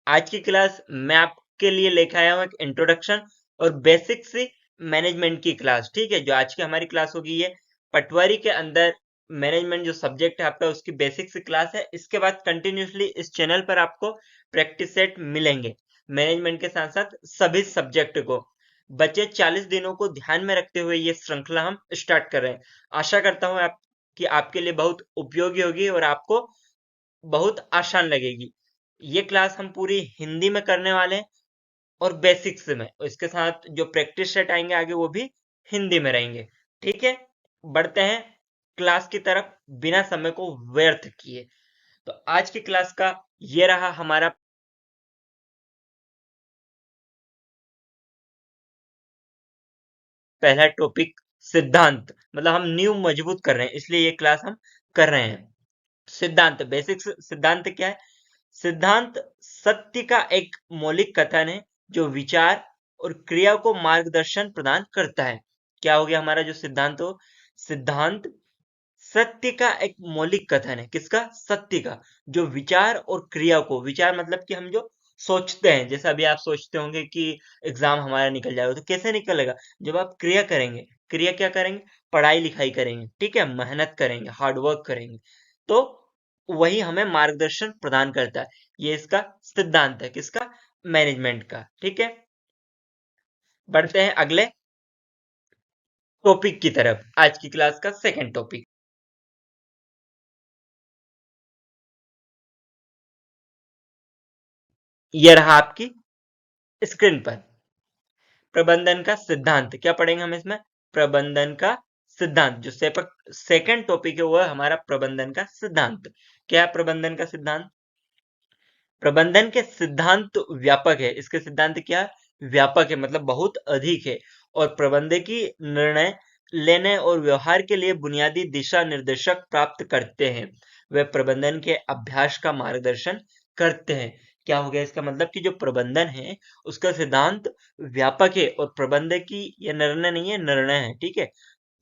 आज की क्लास मैं आपके लिए लेकर आया हूँ एक इंट्रोडक्शन और बेसिक सी मैनेजमेंट की क्लास। ठीक है, जो आज की हमारी क्लास होगी ये पटवारी के अंदर मैनेजमेंट जो सब्जेक्ट है आपका उसकी बेसिक सी क्लास है। इसके बाद कंटिन्यूसली इस चैनल पर आपको प्रैक्टिस सेट मिलेंगे मैनेजमेंट के साथ साथ सभी सब्जेक्ट को। बचे 40 दिनों को ध्यान में रखते हुए ये श्रृंखला हम स्टार्ट कर रहे हैं। आशा करता हूँ कि आपके लिए बहुत उपयोगी होगी और आपको बहुत आसान लगेगी। ये क्लास हम पूरी हिंदी में करने वाले हैं और बेसिक्स में। इसके साथ जो प्रैक्टिस सेट आएंगे आगे वो भी हिंदी में रहेंगे। ठीक है, बढ़ते हैं क्लास की तरफ बिना समय को व्यर्थ किए। तो आज की क्लास का ये रहा हमारा पहला टॉपिक, सिद्धांत। मतलब हम नींव मजबूत कर रहे हैं इसलिए ये क्लास हम कर रहे हैं। सिद्धांत, बेसिक्स। सिद्धांत क्या है? सिद्धांत सत्य का एक मौलिक कथन है जो विचार और क्रिया को मार्गदर्शन प्रदान करता है। क्या हो गया हमारा जो सिद्धांत हो? सिद्धांत सत्य का एक मौलिक कथन है। किसका? सत्य का, जो विचार और क्रिया को, विचार मतलब कि हम जो सोचते हैं, जैसे अभी आप सोचते होंगे कि एग्जाम हमारा निकल जाएगा, तो कैसे निकलेगा? जब आप क्रिया करेंगे। क्रिया क्या करेंगे? पढ़ाई लिखाई करेंगे, ठीक है, मेहनत करेंगे, हार्डवर्क करेंगे, तो वही हमें मार्गदर्शन प्रदान करता है। ये इसका सिद्धांत है। किसका? मैनेजमेंट का। ठीक है, बढ़ते हैं अगले टॉपिक की तरफ। आज की क्लास का सेकंड टॉपिक ये रहा आपकी स्क्रीन पर। प्रबंधन का सिद्धांत। क्या पढ़ेंगे हम इसमें? प्रबंधन का सिद्धांत। जो सेकंड टॉपिक है वो है हमारा प्रबंधन का सिद्धांत। क्या है प्रबंधन का सिद्धांत? प्रबंधन के सिद्धांत व्यापक है। इसके सिद्धांत क्या है? व्यापक है, मतलब बहुत अधिक है, और प्रबंधकीय निर्णय लेने और व्यवहार के लिए बुनियादी दिशा निर्देशक प्राप्त करते हैं। वे प्रबंधन के अभ्यास का मार्गदर्शन करते हैं। क्या हो गया इसका मतलब? कि जो प्रबंधन है उसका सिद्धांत व्यापक है और प्रबंधकीय, ये निर्णय नहीं है, निर्णय है। ठीक है,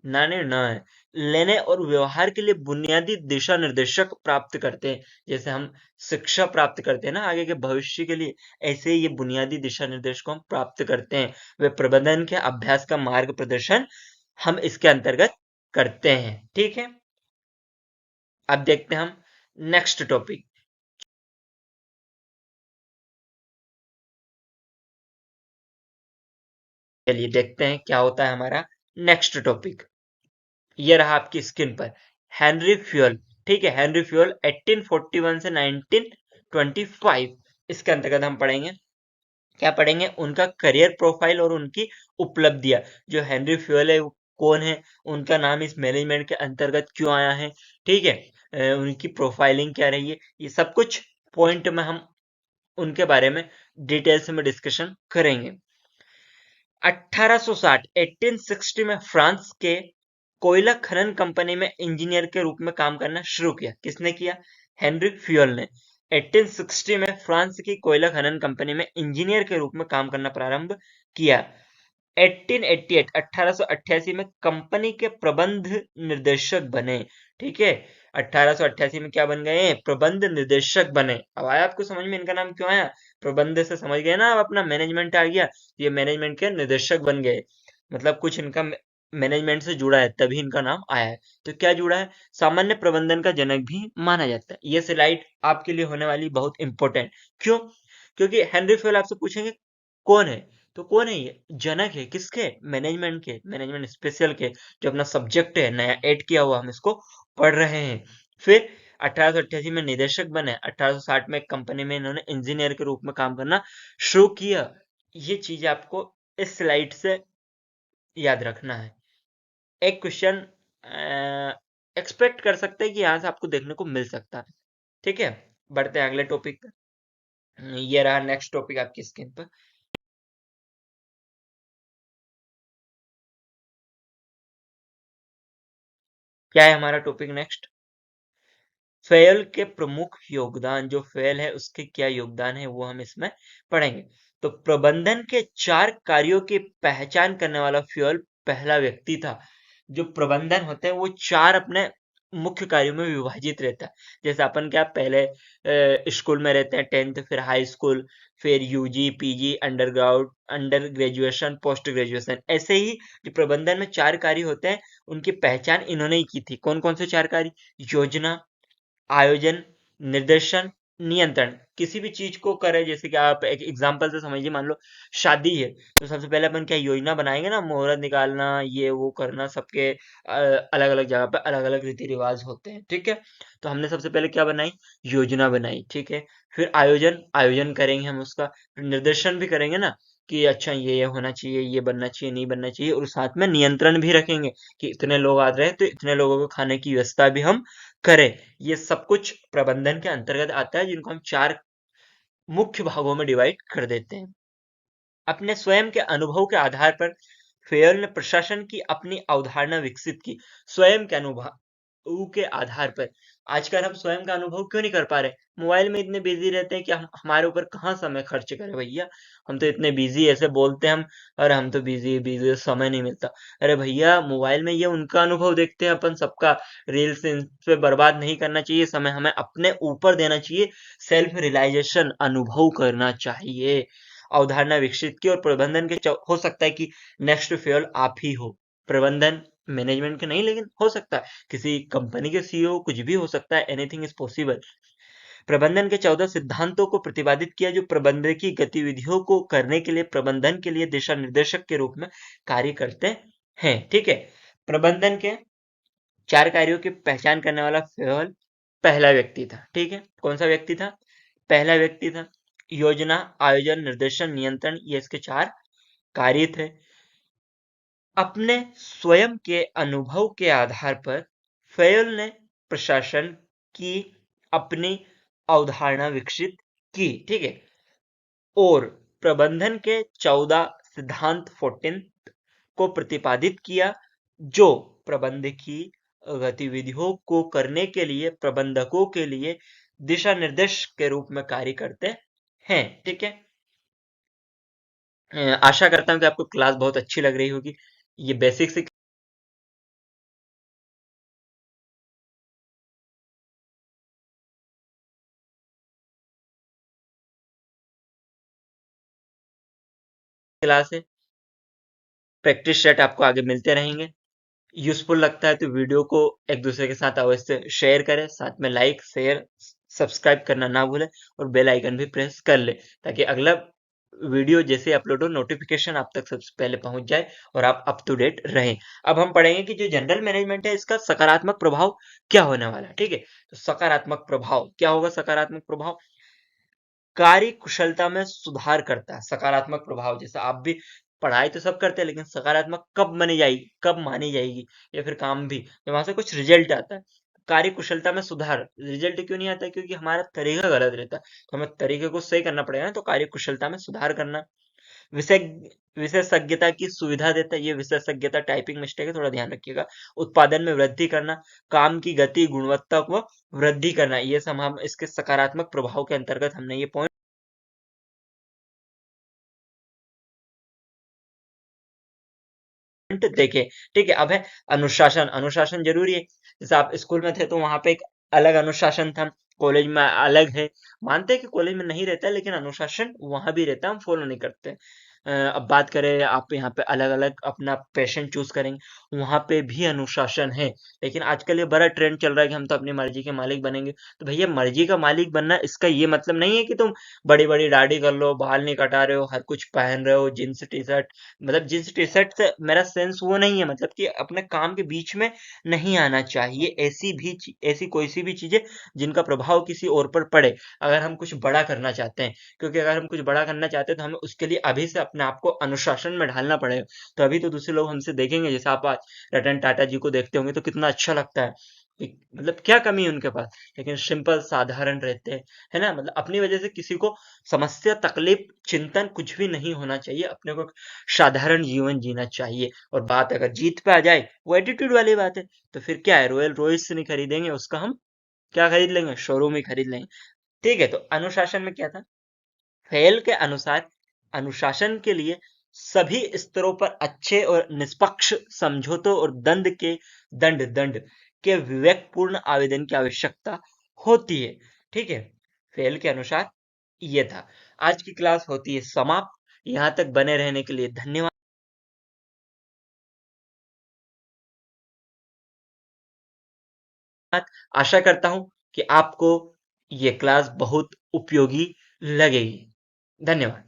नाने न है, लेने और व्यवहार के लिए बुनियादी दिशा निर्देशक प्राप्त करते हैं। जैसे हम शिक्षा प्राप्त करते हैं ना आगे के भविष्य के लिए, ऐसे ही ये बुनियादी दिशा निर्देश को हम प्राप्त करते हैं। वे प्रबंधन के अभ्यास का मार्ग प्रदर्शन हम इसके अंतर्गत करते हैं। ठीक है, अब देखते हैं हम नेक्स्ट टॉपिक। चलिए देखते हैं क्या होता है हमारा नेक्स्ट टॉपिक। ये रहा आपकी स्क्रीन पर, हेनरी फ्यूल। ठीक है, हेनरी फ्यूल 1841 से 1925, इसके अंतर्गत हम पढ़ेंगे। क्या पढ़ेंगे? उनका करियर प्रोफाइल और उनकी उपलब्धियां। जो हेनरी फ्यूल है वो कौन है, उनका नाम इस मैनेजमेंट के अंतर्गत क्यों आया है, ठीक है, उनकी प्रोफाइलिंग क्या रही है, ये सब कुछ पॉइंट में हम उनके बारे में डिटेल्स में डिस्कशन करेंगे। 1860 1860 में फ्रांस के कोयला खनन कंपनी में इंजीनियर के रूप में काम करना शुरू किया। किसने किया? हेनरी फ्यूल ने। 1860 में फ्रांस की कोयला खनन कंपनी में इंजीनियर के रूप में काम करना प्रारंभ किया। 1888 1888 में कंपनी के प्रबंध निर्देशक बने। ठीक है, 1888 में क्या बन गए? प्रबंध निर्देशक बने। अब आया आपको समझ में इनका नाम क्यों आया? प्रबंध से समझ गए ना, अब अपना मैनेजमेंट आ गया, ये मैनेजमेंट के निर्देशक बन गए। मतलब कुछ इनका मैनेजमेंट से जुड़ा है तभी इनका नाम आया है। तो क्या जुड़ा है? सामान्य प्रबंधन का जनक भी माना जाता है। ये स्लाइड आपके लिए होने वाली बहुत इंपॉर्टेंट। क्यों? क्योंकि हेनरी फेल आपसे पूछेंगे कौन है, तो कौन है ये? जनक है। किसके? मैनेजमेंट के, मैनेजमेंट स्पेशल के, जो अपना सब्जेक्ट है नया ऐड किया हुआ हम इसको पढ़ रहे हैं। फिर 1888 में निदेशक बने। 1860 में कंपनी में इन्होंने इंजीनियर के रूप में काम करना शुरू किया। ये चीज आपको इस स्लाइड से याद रखना है। एक क्वेश्चन एक्सपेक्ट कर सकते हैं कि यहां से आपको देखने को मिल सकता है। ठीक है, बढ़ते हैं अगले टॉपिक पे। ये रहा नेक्स्ट टॉपिक आपकी स्क्रीन पर। क्या है हमारा टॉपिक नेक्स्ट? फेल के प्रमुख योगदान। जो फेल है उसके क्या योगदान है वो हम इसमें पढ़ेंगे। तो प्रबंधन के 4 कार्यों की पहचान करने वाला फ्यूल पहला व्यक्ति था। जो प्रबंधन होते हैं वो 4 अपने मुख्य कार्यों में विभाजित रहता है। जैसे अपन क्या पहले स्कूल में रहते हैं 10th, फिर हाई स्कूल, फिर UG, PG, under graduation, post graduation. ऐसे ही जो प्रबंधन में 4 कार्य होते हैं, उनकी पहचान इन्होंने ही की थी। कौन कौन से 4 कार्य? योजना, आयोजन, निर्देशन, नियंत्रण। किसी भी चीज को करें, जैसे कि आप एक एग्जांपल से समझिए, मान लो शादी है, तो सबसे पहले अपन क्या योजना बनाएंगे ना, मुहूर्त निकालना, ये वो करना, सबके अलग अलग जगह पे अलग अलग रीति रिवाज होते हैं, ठीक है। तो हमने सबसे पहले क्या बनाई? योजना बनाई, ठीक है। फिर आयोजन आयोजन करेंगे हम उसका। फिर निर्देशन भी करेंगे ना, कि अच्छा ये होना चाहिए, ये बनना चाहिए, नहीं बनना चाहिए। और साथ में नियंत्रण भी रखेंगे कि इतने लोग आ रहे हैं तो इतने लोगों को खाने की व्यवस्था भी हम करें। ये सब कुछ प्रबंधन के अंतर्गत आता है, जिनको हम 4 मुख्य भागों में डिवाइड कर देते हैं। अपने स्वयं के अनुभव के आधार पर फेयर ने प्रशासन की अपनी अवधारणा विकसित की। स्वयं के अनुभव के आधार पर। आजकल हम स्वयं का अनुभव क्यों नहीं कर पा रहे? मोबाइल में इतने बिजी रहते हैं कि हम हमारे ऊपर कहाँ समय खर्च करें भैया। हम तो इतने बिजी, ऐसे बोलते हैं हम, अरे हम तो बिजी बिजी, समय नहीं मिलता। अरे भैया, मोबाइल में ये उनका अनुभव देखते हैं अपन सबका। रील्स इन पे बर्बाद नहीं करना चाहिए समय, हमें अपने ऊपर देना चाहिए। सेल्फ रियलाइजेशन, अनुभव करना चाहिए। अवधारणा विकसित की, और प्रबंधन के हो सकता है कि नेक्स्ट फेयर आप ही हो। प्रबंधन मैनेजमेंट के नहीं, लेकिन हो सकता है किसी कंपनी के सीईओ, कुछ भी हो सकता है। Anything is possible. प्रबंधन के 14 सिद्धांतों को प्रतिपादित किया, जो प्रबंधकीय गतिविधियों को करने के लिए, प्रबंधन के लिए दिशा निर्देशक के रूप में कार्य करते हैं, ठीक है। प्रबंधन के 4 कार्यों की पहचान करने वाला फेयल पहला व्यक्ति था, ठीक है। कौन सा व्यक्ति था? पहला व्यक्ति था। योजना, आयोजन, निर्देशन, नियंत्रण, ये इसके 4 कार्य थे। अपने स्वयं के अनुभव के आधार पर फेयल ने प्रशासन की अपनी अवधारणा विकसित की, ठीक है। और प्रबंधन के 14 सिद्धांत 14 को प्रतिपादित किया, जो प्रबंधकीय गतिविधियों को करने के लिए, प्रबंधकों के लिए दिशा निर्देश के रूप में कार्य करते हैं, ठीक है। आशा करता हूँ कि आपको क्लास बहुत अच्छी लग रही होगी। ये बेसिक से क्लास है। प्रैक्टिस सेट आपको आगे मिलते रहेंगे। यूजफुल लगता है तो वीडियो को एक दूसरे के साथ अवश्य शेयर करें, साथ में लाइक शेयर सब्सक्राइब करना ना भूलें, और बेल आइकन भी प्रेस कर ले, ताकि अगला वीडियो जैसे अपलोड हो, नोटिफिकेशन आप तक सबसे पहले पहुंच जाए और आप अप टू डेट रहें। अब हम पढ़ेंगे कि जो जनरल मैनेजमेंट है, इसका सकारात्मक प्रभाव क्या होने वाला है, ठीक है। तो सकारात्मक प्रभाव क्या होगा? सकारात्मक प्रभाव कार्य कुशलता में सुधार करता है। सकारात्मक प्रभाव, जैसे आप भी पढ़ाई तो सब करते हैं, लेकिन सकारात्मक कब मानी जाएगी, कब मानी जाएगी? या फिर काम भी जब वहां से कुछ रिजल्ट आता है। कार्य कुशलता में सुधार, रिजल्ट क्यों नहीं आता? क्योंकि हमारा तरीका गलत रहता है। तो हमें तरीके को सही करना पड़ेगा ना, तो कार्य कुशलता में सुधार करना। विषय विशेषज्ञता की सुविधा देता है। ये विशेषज्ञता टाइपिंग मिस्टेक है, थोड़ा ध्यान रखिएगा। उत्पादन में वृद्धि करना, काम की गति गुणवत्ता को वृद्धि करना, ये सब हम इसके सकारात्मक प्रभाव के अंतर्गत हमने ये पॉइंट देखे, ठीक है। अब है अनुशासन। अनुशासन जरूरी है। जैसे आप स्कूल में थे तो वहां पे एक अलग अनुशासन था, कॉलेज में अलग है। मानते हैं कि कॉलेज में नहीं रहता है, लेकिन अनुशासन वहां भी रहता है, हम फॉलो नहीं करते। अब बात करें, आप यहाँ पे अलग अलग अपना पैशन चूज करेंगे, वहां पे भी अनुशासन है। लेकिन आजकल ये बड़ा ट्रेंड चल रहा है कि हम तो अपनी मर्जी के मालिक बनेंगे। तो भैया, मर्जी का मालिक बनना, इसका ये मतलब नहीं है कि तुम बड़ी बड़ी दाढ़ी कर लो, बाल नहीं कटा रहे हो, हर कुछ पहन रहे हो, जींस टी शर्ट। मतलब जींस टी शर्ट से मेरा सेंस वो नहीं है, मतलब कि अपने काम के बीच में नहीं आना चाहिए। ऐसी कोई सी भी चीजें जिनका प्रभाव किसी और पर पड़े, अगर हम कुछ बड़ा करना चाहते हैं। क्योंकि अगर हम कुछ बड़ा करना चाहते हैं तो हमें उसके लिए अभी से अपने आप को अनुशासन में ढालना पड़ेगा। तो अभी तो दूसरे लोग हमसे देखेंगे, जैसे आप आज रतन टाटा जी को देखते होंगे, तो कितना अच्छा लगता है मतलब क्या कमी है उनके पास, लेकिन सिंपल साधारण रहते हैं, है ना। मतलब अपनी वजह से किसी को समस्या, तकलीफ, चिंतन कुछ भी नहीं होना चाहिए। अपने को साधारण जीवन जीना चाहिए। और बात अगर जीत पे आ जाए, वो एटीट्यूड वाली बात है। तो फिर क्या है, रॉयल रॉयल्स नहीं खरीदेंगे, उसका हम क्या खरीद लेंगे? शोरूम ही खरीद लेंगे, ठीक है। तो अनुशासन में क्या था? फेल के अनुसार अनुशासन के लिए सभी स्तरों पर अच्छे और निष्पक्ष समझौतों और दंड के विवेकपूर्ण आवेदन की आवश्यकता होती है। ठीक है, फेल के अनुसार ये था। आज की क्लास होती है समाप्त। यहाँ तक बने रहने के लिए धन्यवाद। आशा करता हूँ कि आपको ये क्लास बहुत उपयोगी लगेगी। धन्यवाद।